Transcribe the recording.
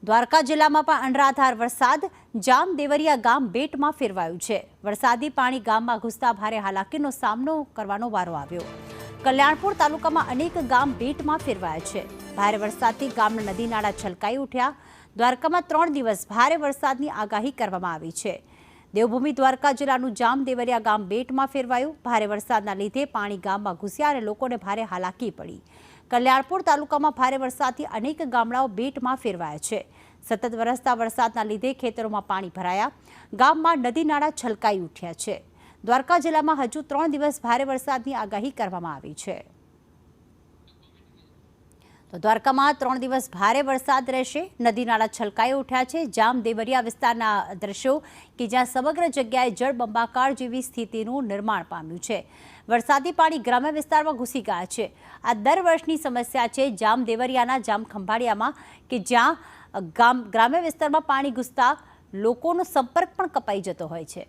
દ્વારકા જિલ્લામાં પણ અનરાધાર વરસાદ, જામદેવરિયા ગામ બેટમાં ફેરવાયું છે। વરસાદી પાણી ગામમાં ઘૂસતા ભારે હાલાકીનો સામનો કરવાનો વારો આવ્યો। કલ્યાણપુર તાલુકામાં અનેક ગામ બેટમાં ફેરવાયા છે। ભારે વરસાદથી ગામના નદી નાળા છલકાઈ ઉઠ્યા। દ્વારકામાં 3 દિવસ ભારે વરસાદની આગાહી કરવામાં આવી છે। દેવભૂમિ દ્વારકા જિલ્લાનું જામદેવરિયા ગામ બેટમાં ફેરવાયું। ભારે વરસાદના લીધે પાણી ગામમાં ઘૂસ્યા અને લોકોને ભારે હાલાકી પડી। કલ્યાણપુર તાલુકામાં ભારે વરસાદથી અનેક ગામડાઓ બેટમાં ફેરવાયા છે। સતત વરસતા વરસાદના લીધે ખેતરોમાં પાણી ભરાયા। ગામમાં નદી નાળા છલકાઈ ઉઠ્યા છે। દ્વારકા જિલ્લામાં હજુ 3 દિવસ ભારે વરસાદની આગાહી કરવામાં આવી છે। તો દ્વારકામાં 3 દિવસ ભારે વરસાદ રહેશે। નદી નાળા છલકાઈ ઉઠ્યા છે। જામદેવરિયા વિસ્તારના દ્રશ્યો કે જ્યાં સમગ્ર જગ્યાએ જળબંબાકાર જેવી સ્થિતિનું નિર્માણ પામ્યું છે। વરસાદી પાણી ગ્રામ્ય વિસ્તારમાં ઘૂસી ગયા છે। આ દર વર્ષની સમસ્યા છે જામદેવરિયાના જામખંભાળિયામાં કે જ્યાં ગ્રામ્ય વિસ્તારમાં પાણી ઘૂસતા લોકોનો સંપર્ક પણ કપાઈ જતો હોય છે।